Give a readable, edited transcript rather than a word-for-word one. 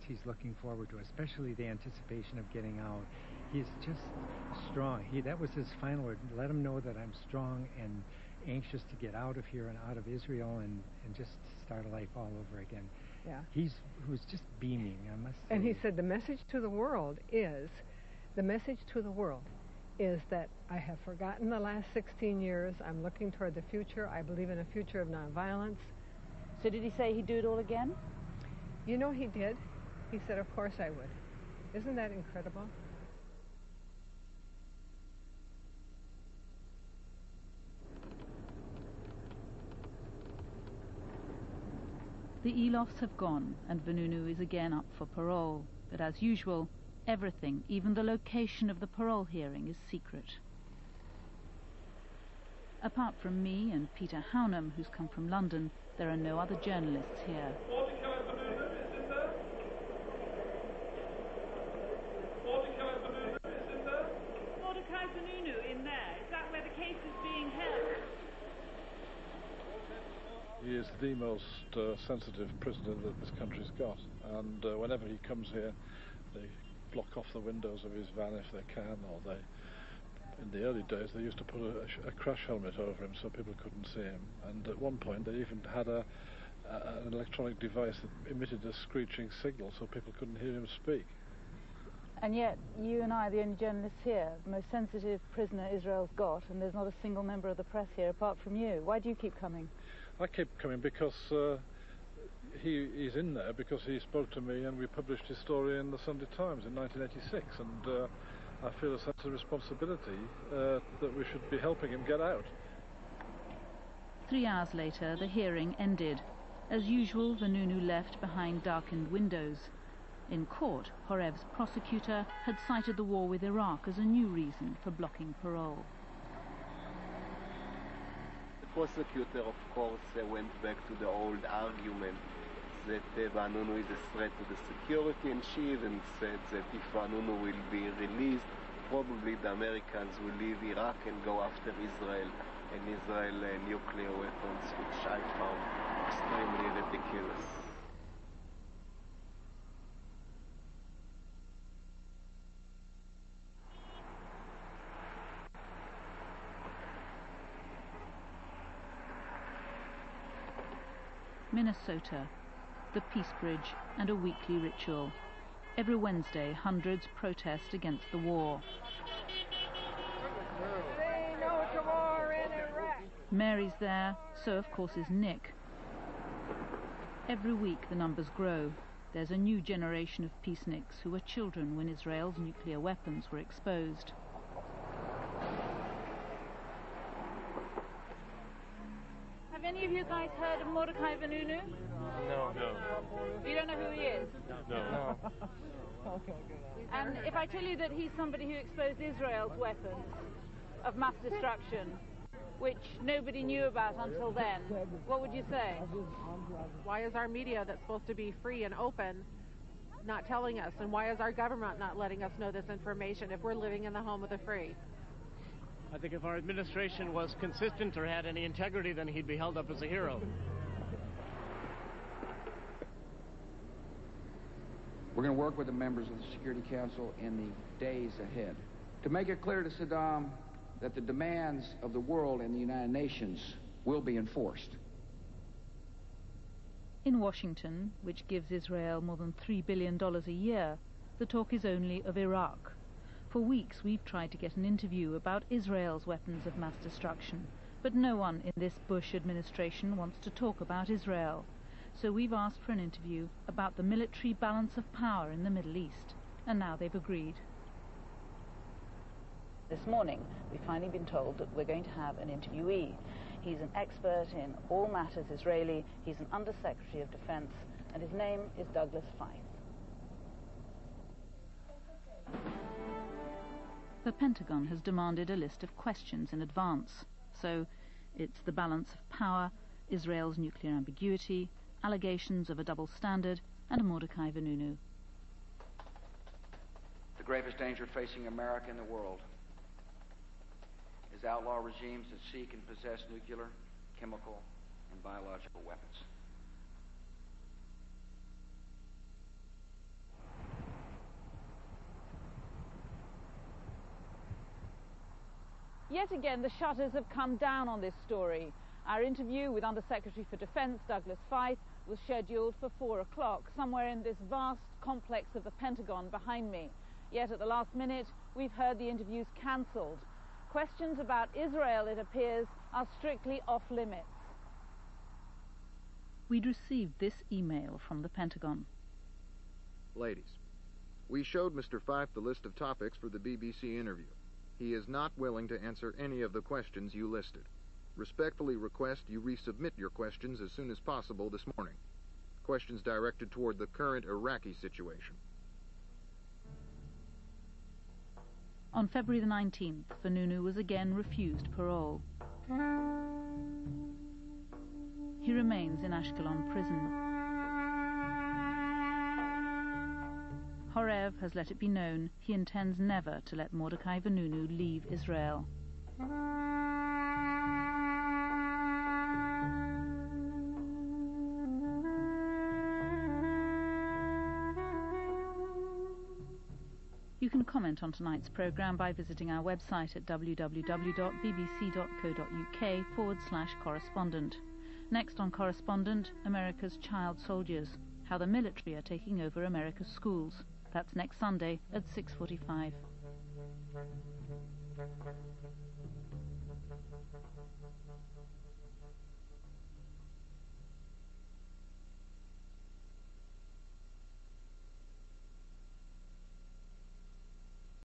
he's looking forward to, especially the anticipation of getting out. He's just strong. That was his final word. Let him know that I'm strong and anxious to get out of here and out of Israel and just start a life all over again. Yeah. He was just beaming, I must say. And he said the message to the world is that I have forgotten the last 16 years. I'm looking toward the future. I believe in a future of nonviolence. So did he say he'd do it all again? You know, he did. He said, of course I would. Isn't that incredible? The Elofs have gone, and Vanunu is again up for parole. But as usual, everything, even the location of the parole hearing, is secret. Apart from me and Peter Hounham, who's come from London, there are no other journalists here. Mordecai Vanunu in there. Is that where the case is being held? He is the most sensitive prisoner that this country's got, and whenever he comes here, they block off the windows of his van if they can, or they, in the early days, they used to put a crash helmet over him so people couldn't see him, and at one point they even had an electronic device that emitted a screeching signal so people couldn't hear him speak. And yet, you and I are the only journalists here, the most sensitive prisoner Israel's got, and there's not a single member of the press here apart from you. Why do you keep coming? I keep coming because he's in there, because he spoke to me and we published his story in the Sunday Times in 1986, and I feel a sense of responsibility that we should be helping him get out. 3 hours later, the hearing ended. As usual, Vanunu left behind darkened windows. In court, Horev's prosecutor had cited the war with Iraq as a new reason for blocking parole. The prosecutor, of course, went back to the old argument that Vanunu is a threat to the security, and she even said that if Vanunu will be released, probably the Americans will leave Iraq and go after Israel and Israel nuclear weapons, which I found extremely ridiculous. Minnesota, the Peace Bridge, and a weekly ritual. Every Wednesday, hundreds protest against the war. Say no to war in Iraq. Mary's there, so of course is Nick. Every week the numbers grow. There's a new generation of peaceniks who were children when Israel's nuclear weapons were exposed. Have any of you guys heard of Mordecai Vanunu? No. You don't know who he is? No. And if I tell you that he's somebody who exposed Israel's weapons of mass destruction, which nobody knew about until then, what would you say? Why is our media, that's supposed to be free and open, not telling us? And why is our government not letting us know this information if we're living in the home of the free? I think if our administration was consistent or had any integrity, then he'd be held up as a hero. We're going to work with the members of the Security Council in the days ahead to make it clear to Saddam that the demands of the world and the United Nations will be enforced. In Washington, which gives Israel more than $3 billion a year, the talk is only of Iraq. For weeks we've tried to get an interview about Israel's weapons of mass destruction, but no one in this Bush administration wants to talk about Israel. So we've asked for an interview about the military balance of power in the Middle East, and now they've agreed. This morning, we've finally been told that we're going to have an interviewee. He's an expert in all matters Israeli, he's an Undersecretary of Defense, and his name is Douglas Feith. The Pentagon has demanded a list of questions in advance. So it's the balance of power, Israel's nuclear ambiguity, allegations of a double standard, and Mordecai Vanunu. The gravest danger facing America and the world is outlaw regimes that seek and possess nuclear, chemical, and biological weapons. Yet again, the shutters have come down on this story. Our interview with Undersecretary for Defense Douglas Feith was scheduled for 4 o'clock, somewhere in this vast complex of the Pentagon behind me. Yet at the last minute, we've heard the interviews cancelled. Questions about Israel, it appears, are strictly off limits. We'd received this email from the Pentagon. Ladies, we showed Mr. Feith the list of topics for the BBC interview. He is not willing to answer any of the questions you listed. Respectfully request you resubmit your questions as soon as possible this morning. Questions directed toward the current Iraqi situation. On February the 19th, Vanunu was again refused parole. He remains in Ashkelon prison. Horev has let it be known he intends never to let Mordechai Vanunu leave Israel. You can comment on tonight's programme by visiting our website at www.bbc.co.uk/correspondent. Next on Correspondent, America's child soldiers, how the military are taking over America's schools. That's next Sunday at 6:45.